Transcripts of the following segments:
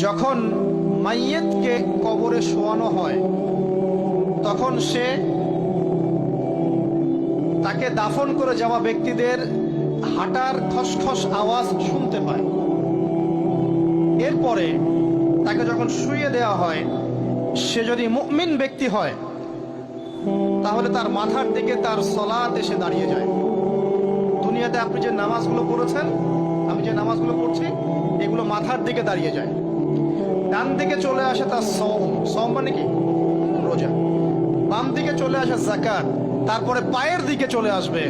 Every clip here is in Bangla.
যখন মাইয়েতকে কবরে শোয়ানো হয় তখন সে তাকে দাফন করে যাওয়া ব্যক্তিদের হাঁটার খসখস আওয়াজ শুনতে পায়। এরপরে তাকে যখন শুইয়ে দেওয়া হয়, সে যদি মুমিন ব্যক্তি হয় তাহলে তার মাথার দিকে তার সলাত এসে দাঁড়িয়ে যায়। দুনিয়াতে আপনি যে নামাজগুলো পড়েছেন, আমি যে নামাজগুলো পড়ছি, এগুলো মাথার দিকে দাঁড়িয়ে যায়। ডান দিকে চলে আসে তার সওম মানে কি? রোজা। বাম দিকে চলে আসে যাকাত। তারপরে পায়ের দিকে চলে আসবে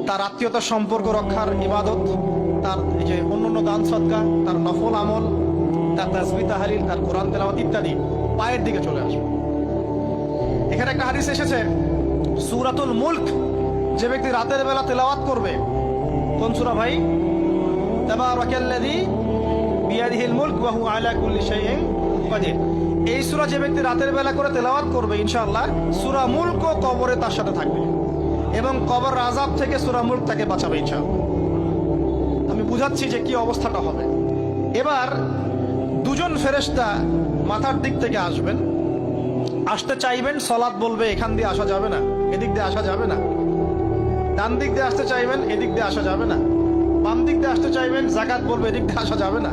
তার আত্মীয়তার সম্পর্ক রক্ষার ইবাদত, তার এই যে অন্যান্য দান সদকা, তার নফল আমল, তার তাসবিহ তাহলিল, তার কোরআন তেলাওয়াত ইত্যাদি পায়ের দিকে চলে আসবে। এখানে একটা হাদিস এসেছে, সূরাতুল মুলক যে ব্যক্তি রাতের বেলা তেলাওয়াত করবে, কোন সূরা ভাই? তাবারাকাল্লাযী বিয়াদিহিল মুলক ওয়া হুয়া আলা কুল্লি শাইইন কাদির। এই সূরা যে ব্যক্তি রাতের বেলা করে তেলাওয়াত করবে, ইনশাআল্লাহ সূরা মুলক কবরে তার সাথে থাকবে এবং কবর আযাব থেকে সূরা মুলক তাকে বাঁচাবে ইনশাআল্লাহ। আমি বুঝাচ্ছি যে কি অবস্থাটা হবে। এবার দুজন ফেরেশতা মাথার দিক থেকে আসবেন, আসতে চাইবেন, সালাত বলবে এখান দিয়ে আসা যাবে না, এদিক দিয়ে আসা যাবে না। ডান দিক দিয়ে আসতে চাইবেন, এদিক দিয়ে আসা যাবে না। বাম দিক দিয়ে আসতে চাইবেন, যাকাত বলবে এদিক দিয়ে আসা যাবে না।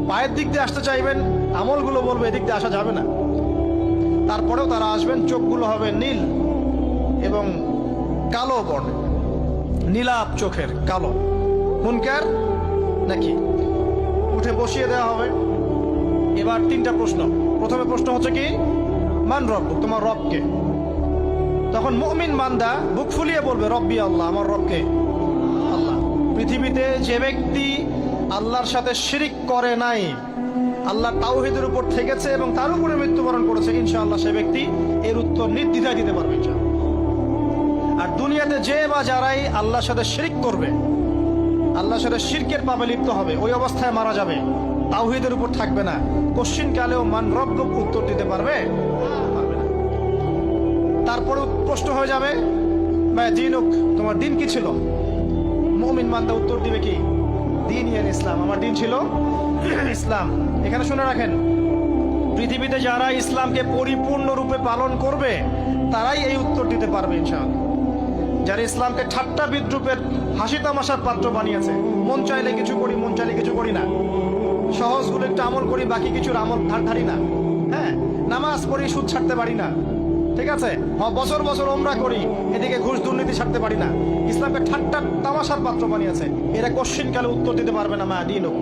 পায়ের দিক দিয়ে আসতে চাইবেন, আমলগুলো বলবে এদিক দিয়ে আসা যাবে না। তারপরেও তারা আসবেন, চোখগুলো হবে নীল এবং কালো বর্ণের, নীলাপ চোখের, কালো। মুনকার নাকি? উঠে বসিয়ে দেওয়া হবে। এবার তিনটা প্রশ্ন। প্রথমে প্রশ্ন হচ্ছে কি, মান রব্বুক, তোমার রবকে? তখন মুমিন বান্দা বুক ফুলিয়ে বলবে রব্বি আল্লাহ, আমার রবকে আল্লাহ। পৃথিবীতে যে ব্যক্তি আল্লাহর সাথে শিরিক করে নাই, আল্লাহ তাওহীদের উপর থেকেছে এবং তার উপরে মৃত্যুবরণ করেছে, ইনশাআল্লাহ সে ব্যক্তি এর উত্তর নির্দ্বিধায় দিতে পারবে ইনশাআল্লাহ। আর দুনিয়াতে যে বা যারাই আল্লাহর সাথে শিরিক করবে, আল্লাহর সাথে শিরকের পাপে লিপ্ত হবে, ওই অবস্থায় মারা যাবে, তাওহীদের উপর থাকবে না, কোশ্চিনকালেও মান রব্বুক উত্তর দিতে পারবে না। তারপরে প্রশ্ন হয়ে যাবে মা দীনুক, তোমার দিন কি ছিল? মুমিন বান্দা উত্তর দিবে কি? দিন ইয়াল ইসলাম, আমার দিন ছিল ইসলাম। এখানে শুনে রাখেন, পৃথিবীতে যারা ইসলামকে পরিপূর্ণরূপে পালন করবে তারাই এই উত্তর দিতে পারবে ইনশাআল্লাহ। যারা ইসলামকে ঠাট্টা বিদ্রুপের, হাসি তামাশার পাত্র বানিয়েছে, মন চাইলে কিছু করি, মন চাইলে কিছু করি না, সহজগুলো একটু আমল করি, বাকি কিছুর আমল ধারি না, হ্যাঁ, নামাজ পড়ি, সুদ ছাড়তে পারি না, ঠিক আছে, বছর বছর ওমরা করি, এদিকে ঘুষ দুর্নীতি ছাড়তে পারি না, ইসলামকে ঠাট্টা তামাশার পাত্র বানিয়েছে, এরা কোশ্চিনকালে উত্তর দিতে পারবে না মা দীনুক।